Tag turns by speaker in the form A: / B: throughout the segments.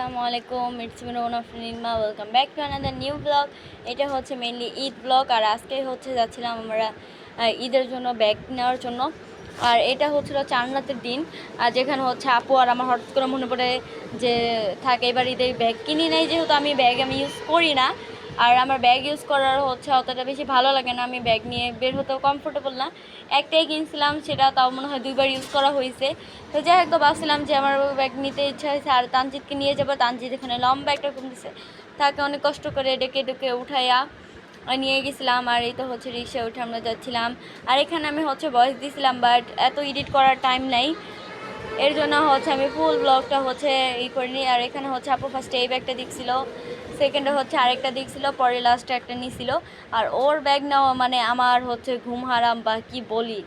A: আসসালামু আলাইকুম, it's me রৌনা ফ্রিনিমা। Welcome back to another new blog. এটা হচ্ছে মেনলি ঈদ ব্লগ, আর আজকে হচ্ছে যাচ্ছিলাম আমরা ঈদের জন্য ব্যাগ নেওয়ার জন্য। আর এটা হচ্ছিল চার রাতের দিন, আর যেখানে হচ্ছে আপু আর আমার হঠাৎ করে মনে পড়ে যে থাকে এবার ঈদের ব্যাগ কিনি নাই, যেহেতু আমি ইউজ করি না। আর আমার ব্যাগ ইউজ করার হচ্ছে অতটা বেশি ভালো লাগে না, আমি ব্যাগ নিয়ে বের হতেও কমফোর্টেবল না। একটাই কিনছিলাম, সেটা তাও মনে হয় 2বার ইউজ করা হয়েছে। তো যাই হোক, তো ভাবছিলাম যে আমার ব্যাগ নিতে ইচ্ছা হয়েছে, আর তানজিৎকে নিয়ে যাবো। তানজিৎ এখানে লম্বা একটা ঘুম দিছে, তাকে অনেক কষ্ট করে ডেকে ডেকে উঠাইয়া নিয়ে গেছিলাম। আর এই তো হচ্ছে রিক্সায় উঠে আমরা যাচ্ছিলাম। আর এখানে আমি হচ্ছে ভয়েস দিয়েছিলাম, বাট এত এডিট করার টাইম নাই, এর জন্য হচ্ছে আমি ফুল ব্লগটা হচ্ছে করিনি। আর এখানে হচ্ছে আপু ফার্স্টে এই ব্যাগটা দিচ্ছিল, সেকেন্ডে হচ্ছে আরেকটা দিচ্ছিল, পরে লাস্টে একটা নিছিল। আর ওর ব্যাগ নেওয়া মানে আমার হচ্ছে ঘুম হারাম বা কি বলি,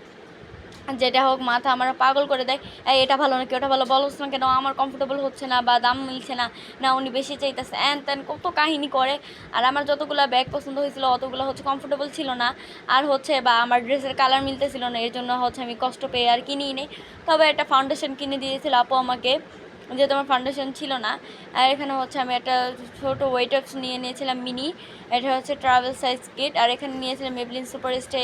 A: যেটা হোক মাথা আমার পাগল করে দেয়। এটা ভালো নাকি ওটা ভালো, বলছ না কেন, আমার কমফোর্টেবল হচ্ছে না বা দাম মিলছে না, না উনি বেশি চাইতেছে, অ্যান ত্যান কত কাহিনী করে। আর আমার যতগুলো ব্যাগ পছন্দ হয়েছিল অতগুলো হচ্ছে কমফোর্টেবল ছিল না, আর হচ্ছে বা আমার ড্রেসের কালার মিলতেছিল না, এর জন্য হচ্ছে আমি কষ্ট পেয়ে আর কিনিই নেই। তবে একটা ফাউন্ডেশন কিনে দিয়েছিল আপু আমাকে, যেহেতু আমার ফাউন্ডেশন ছিল না। আর এখানে হচ্ছে আমি একটা ছোটো ওয়েটপস নিয়ে নিয়েছিলাম মিনি, এটা হচ্ছে ট্রাভেল সাইজ কিট। আর এখানে নিয়েছিলাম মেবলিন সুপার স্টে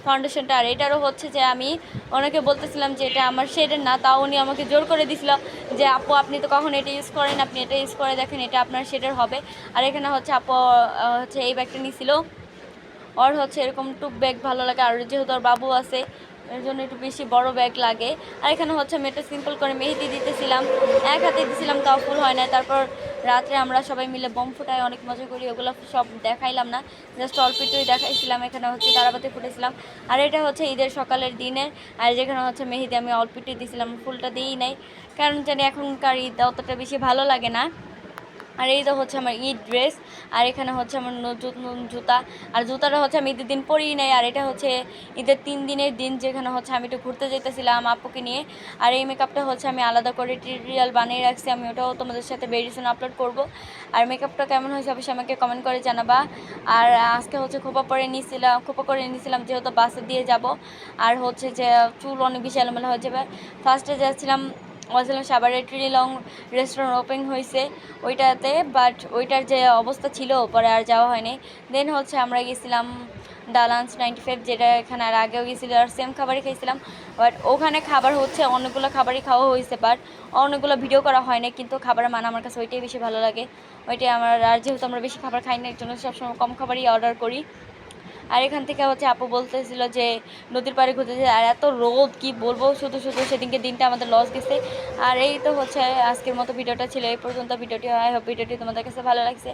A: ফাউন্ডেশনটা। আর এটারও হচ্ছে যে আমি ওনাকে বলতেছিলাম যে এটা আমার শেডের না, তাও উনি আমাকে জোর করে দিছিল যে আপু আপনি তো কখন এটা ইউজ করেন, আপনি এটা ইউজ করে দেখেন, এটা আপনার শেডের হবে। আর এখানে হচ্ছে আপু হচ্ছে এই ব্যাগটা নিয়েছিল, ওর হচ্ছে এরকম টুক ব্যাগ ভালো লাগে, আর যেহেতু ওর বাবু আছে এর জন্য একটু বেশি বড় ব্যাগ লাগে। আর এখানে হচ্ছে আমি একটা সিম্পল করে মেহেদি দিতেছিলাম, এক হাতে দিয়েছিলাম, তাও ফুল হয় না। তারপর রাত্রে আমরা সবাই মিলে বম ফুটাই, অনেক মজা করি, ওগুলো সব দেখাইলাম না, জাস্ট অল্প একটুই দেখাইছিলাম। এখানে হচ্ছে তারাবাতি ফুটেছিলাম। আর এটা হচ্ছে ঈদের সকালের দিনের, আর যেখানে হচ্ছে মেহেদি আমি অল্প একটুই দিয়েছিলাম, ফুলটা দিই নাই, কারণ জানি এখনকার ঈদ অতটা বেশি ভালো লাগে না। আর এই তো হচ্ছে আমার ঈদ ড্রেস, আর এখানে হচ্ছে আমার নতুন জুতা। আর জুতাটা হচ্ছে আমি ঈদের দিন পরেই নেই, আর এটা হচ্ছে ঈদের 3 দিনের দিন, যেখানে হচ্ছে আমি একটু ঘুরতে যেতেছিলাম আপুকে নিয়ে। আর এই মেকআপটা হচ্ছে আমি আলাদা করে টিউটোরিয়াল বানিয়ে রাখছি, আমি ওটাও তোমাদের সাথে ভেরিয়েশন আপলোড করব। আর মেকআপটা কেমন হয়েছে অবশ্যই আমাকে কমেন্ট করে জানাবা। আর আজকে হচ্ছে খোপা করে নিয়েছিলাম যেহেতু বাসে দিয়ে যাব। আর হচ্ছে যে চুল অনেক বেশি এলোমেলো হয়ে যাবে। ফার্স্টে যাচ্ছিলাম সাভারে ট্রিলি লং রেস্টুরেন্ট ওপেন হয়েছে ওইটাতে, বাট ওইটার যে অবস্থা ছিল পরে আর যাওয়া হয়নি। দেন হচ্ছে আমরা গেছিলাম দ্য লাঞ্চ 95, যেটা এখানে আর আগেও গেছিলো, আর সেম খাবারই খাইছিলাম। বাট ওখানে খাবার হচ্ছে অনেকগুলো খাবারই খাওয়া হয়েছে, বাট অনেকগুলো ভিডিও করা হয়নি, কিন্তু খাবারের মান আমার কাছে ওইটাই বেশি ভালো লাগে, ওইটাই আমার। আর যেহেতু আমরা বেশি খাবার খাই না, এর জন্য সবসময় কম খাবারই অর্ডার করি। আর এখান থেকে হচ্ছে আপু বলতেছিল যে নদীর পাড়ে ঘুরতে যায়, আর এত রোদ কি বলবো, শুধু শুধু সেদিনকে দিনটা আমাদের লস গেছে। আর এই তো হচ্ছে আজকের মতো ভিডিওটা ছিল এই পর্যন্ত। আই হোপ ভিডিওটি তোমাদের কাছে ভালো লাগছে।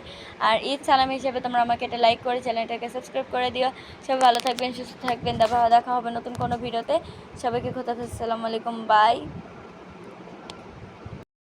A: আর ঈদ সালামি হিসেবে তোমরা আমাকে একটা লাইক করে চ্যানেলটাকে সাবস্ক্রাইব করে দিও। সবাই ভালো থাকবেন, সুস্থ থাকবেন, দেখা হবে নতুন কোনো ভিডিওতে। সবাইকে খোদা হাফেজ, আসসালামু আলাইকুম, বাই।